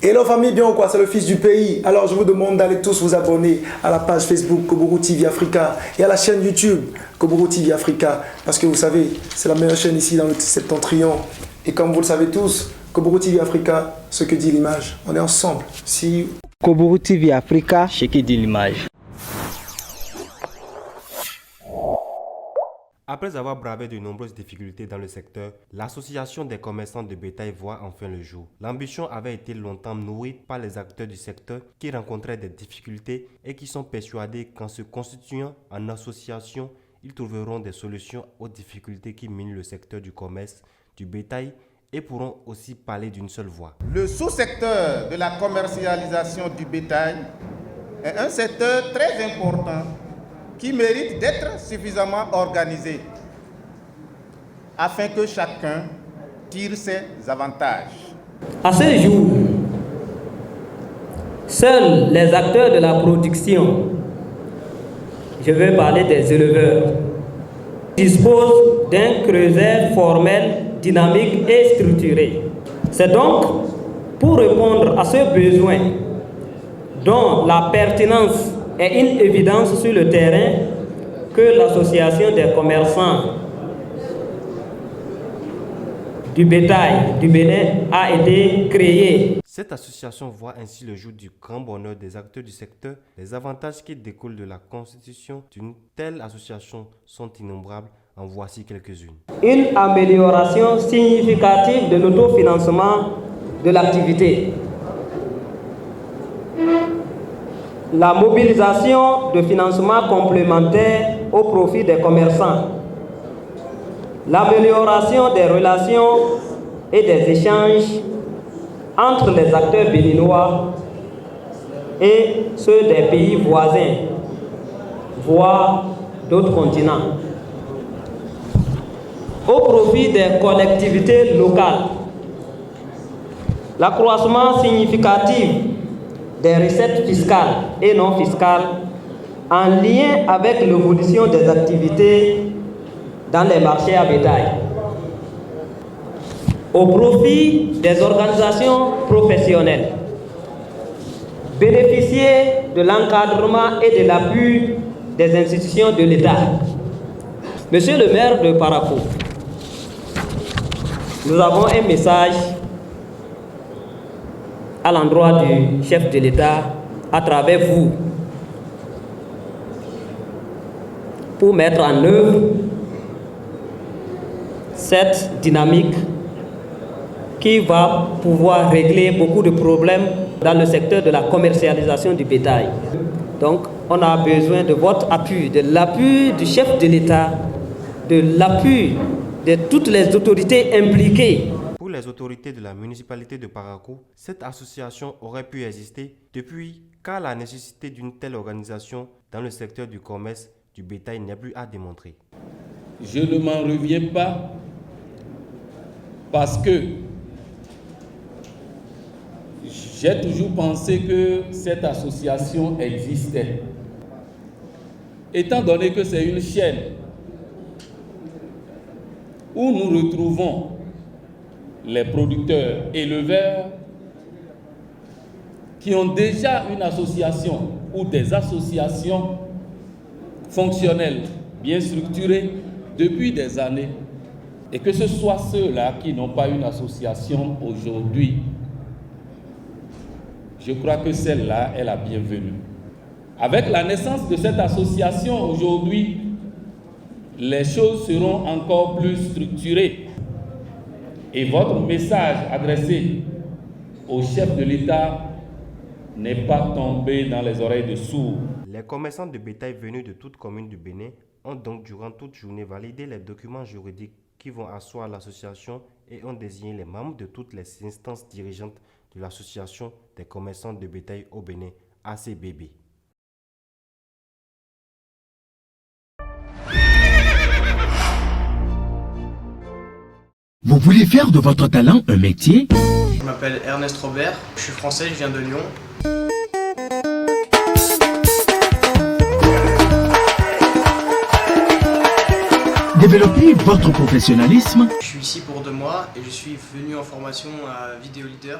Hello famille, bien ou quoi? C'est le fils du pays. Alors je vous demande d'aller tous vous abonner à la page Facebook Koburu TV Africa et à la chaîne YouTube Koburu TV Africa. Parce que vous savez, c'est la meilleure chaîne ici dans le septentrion. Et comme vous le savez tous, Koburu TV Africa, ce que dit l'image. On est ensemble. See you. Koburu TV Africa, ce que dit l'image. Après avoir bravé de nombreuses difficultés dans le secteur, l'association des commerçants de bétail voit enfin le jour. L'ambition avait été longtemps nourrie par les acteurs du secteur qui rencontraient des difficultés et qui sont persuadés qu'en se constituant en association, ils trouveront des solutions aux difficultés qui minent le secteur du commerce, du bétail et pourront aussi parler d'une seule voix. Le sous-secteur de la commercialisation du bétail est un secteur très important qui mérite d'être suffisamment organisé afin que chacun tire ses avantages. À ce jour, seuls les acteurs de la production, je veux parler des éleveurs, disposent d'un creuset formel, dynamique et structuré. C'est donc pour répondre à ce besoin dont la pertinence est une évidence sur le terrain que l'association des commerçants du bétail du Bénin a été créée. Cette association voit ainsi le jour du grand bonheur des acteurs du secteur. Les avantages qui découlent de la constitution d'une telle association sont innombrables. En voici quelques-unes. Une amélioration significative de l'autofinancement de l'activité. La mobilisation de financements complémentaires au profit des commerçants. L'amélioration des relations et des échanges entre les acteurs béninois et ceux des pays voisins, voire d'autres continents. Au profit des collectivités locales. L'accroissement significatif des recettes fiscales et non fiscales en lien avec l'évolution des activités dans les marchés à bétail. Au profit des organisations professionnelles. Bénéficier de l'encadrement et de l'appui des institutions de l'État. Monsieur le maire de Parakou, nous avons un message à l'endroit du chef de l'État à travers vous pour mettre en œuvre cette dynamique qui va pouvoir régler beaucoup de problèmes dans le secteur de la commercialisation du bétail. Donc, on a besoin de votre appui, de l'appui du chef de l'État, de l'appui de toutes les autorités impliquées. Pour les autorités de la municipalité de Parakou, cette association aurait pu exister depuis car la nécessité d'une telle organisation dans le secteur du commerce du bétail n'est plus à démontrer. Je ne m'en reviens pas parce que j'ai toujours pensé que cette association existait. Étant donné que c'est une chaîne où nous retrouvons les producteurs éleveurs qui ont déjà une association ou des associations fonctionnelles bien structurées depuis des années, et que ce soit ceux-là qui n'ont pas une association aujourd'hui, je crois que celle-là est la bienvenue. Avec la naissance de cette association aujourd'hui, les choses seront encore plus structurées. Et votre message adressé au chef de l'État n'est pas tombé dans les oreilles de sourds. Les commerçants de bétail venus de toutes communes du Bénin ont donc durant toute journée validé les documents juridiques qui vont asseoir l'association et ont désigné les membres de toutes les instances dirigeantes de l'association des commerçants de bétail au Bénin, ACBB. Vous voulez faire de votre talent un métier? Je m'appelle Ernest Robert, je suis français, je viens de Lyon. Développez votre professionnalisme. Je suis ici pour 2 mois et je suis venu en formation à Vidéo Leader.